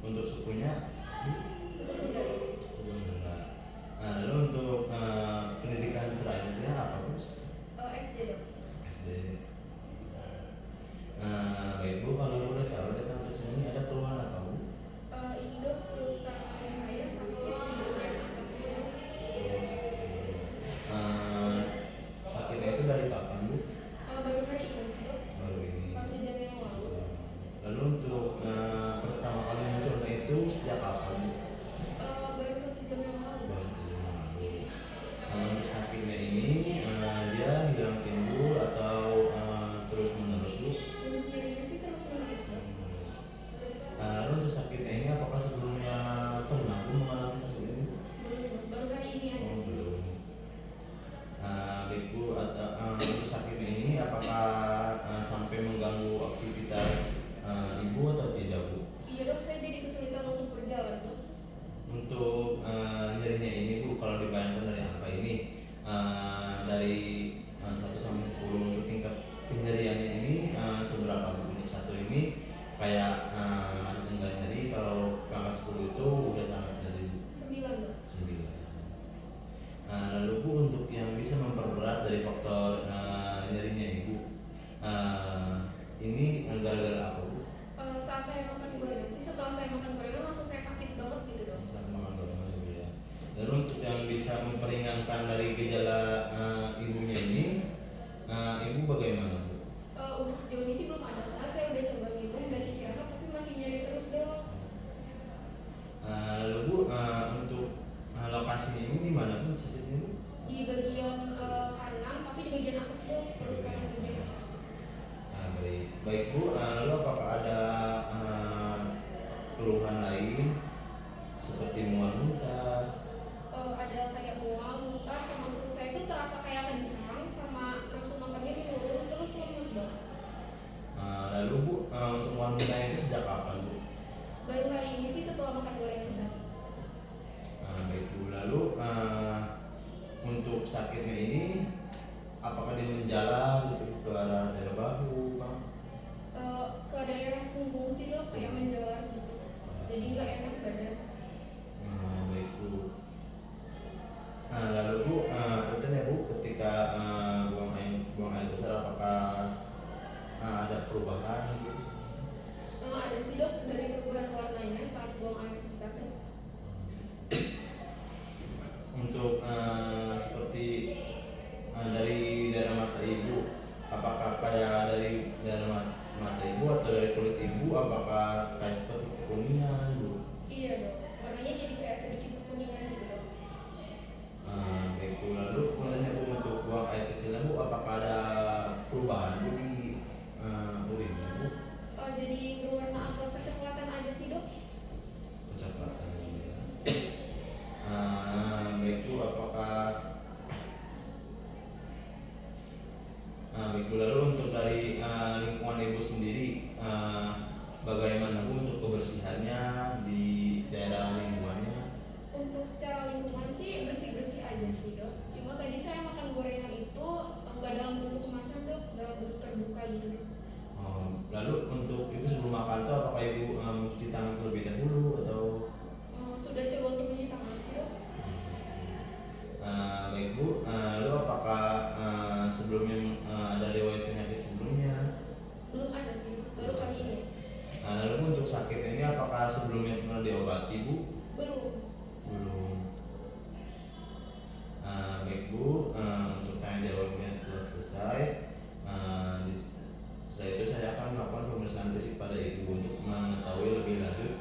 Untuk sukunya Suku Sunda dok. Sunda. Nah, lalu untuk pendidikan terakhirnya apa Bu? SD dok. SD. Baik Bu, kalau boleh tahu datang ke sini ada keluhan apa Bu? Ini dok, perut kanan saya sakit di bagian atas dok. Sakitnya itu dari kapan Bu? Baru hari ini sih dok. Baru ini. 1 jam yang lalu. Lalu untuk pertama kali munculnya itu sejak kapan Bu? Baru 1 jam yang lalu. Baru 1 jam yang lalu. Untuk sakitnya ini dia hilang timbul atau terus menerus Bu? Untuk nyerinya sih terus menerus dok. Lalu untuk sakitnya ini apakah sebelumnya pernah Bu mengalami sakit ini Bu? Belum dok, baru hari ini aja Oh sih dok. belum. Baik Bu, untuk sakitnya ini apakah sampai mengganggu aktivitas Ibu atau tidak Bu? Iya dok, saya jadi kesulitan untuk berjalan dok. Untuk nyerinya ini Bu, kalau dibayangkan dari angka ini dari 1 sampai 10 untuk tingkat kenyeriannya ini seberapa Bu? Untuk 1 ini kayak enggak nyeri, kalau ke angka 10 itu udah sangat nyeri Bu. 9 dok. 9. Lalu Bu, untuk yang bisa memperberat dari faktor nyerinya Ibu, ini gara-gara apa Bu? Saat saya makan gorengan sih, setelah saya makan gorengan langsung kayak sakit banget gitu dok. Saat makan gorengan Bu ya. Lalu untuk yang bisa memperingankan dari gejala Ibunya ini, Ibu bagaimana Bu? Untuk sejauh ini sih belum ada, karena saya udah coba minum dan istirahat tapi masih nyeri terus dok. Lalu Bu, untuk lokasinya ini di mana Bu sakitnya Bu? Di bagian kanan, tapi di bagian atas dok, perut kanan bagian atas. Baik, baik Bu. Lalu apakah ada keluhan lain seperti mual muntah? Ada kayak mual, muntah, sama perut saya itu terasa kayak kencang, sama nafsu makannya menurun, terus lemes dok. Lalu Bu, untuk mual muntah itu sejak kapan Bu? Baru hari ini sih setelah makan gorengan tadi. Baik Bu. Lalu untuk sakitnya ini apakah dia menjalar gitu ke arah daerah bahu, Bang? Ke daerah punggung sih dok, kayak menjalar gitu. Jadi nggak enak badan. Baik Bu. Lalu Bu, punten ya Bu, ketika buang air besar apakah ada perubahan gitu? Ada sih dok, dari perubahan warnanya saat buang air besar dok. Untuk seperti dari daerah mata Ibu, apakah kayak dari daerah mata Ibu atau dari kulit Ibu, apakah kayak seperti kekuningan Bu? Iya dok, warnanya jadi kayak sedikit kekuningan gitu dok. Baik Bu, lalu kemudian Bu, untuk buang air kecilnya Bu, apakah ada perubahan Bu di urinnya Bu? Jadi berwarna agak kecoklatan aja sih dok. Kecoklatan gitu ya. Baik Bu, baik Bu, lalu untuk dari lingkungan Ibu sendiri, bagaimana Bu untuk kebersihannya di daerah lingkungannya? Untuk secara lingkungan sih bersih-bersih aja sih dok. Cuma tadi saya makan gorengan itu nggak dalam bentuk kemasan dok, dalam bentuk terbuka gitu. Lalu untuk Ibu sebelum makan tuh apakah Ibu mencuci tangan terlebih dahulu atau? Sudah coba untuk mencuci tangan sih dok. Baik Bu, lalu apakah sebelumnya ada riwayat penyakit sebelumnya? Belum ada sih, baru kali ini. Lalu Bu, untuk sakit ini apakah sebelumnya pernah diobati Bu? Belum. Belum. Baik Bu, untuk tanya jawabnya telah selesai. Setelah itu saya akan melakukan pemeriksaan fisik pada Ibu untuk mengetahui lebih lanjut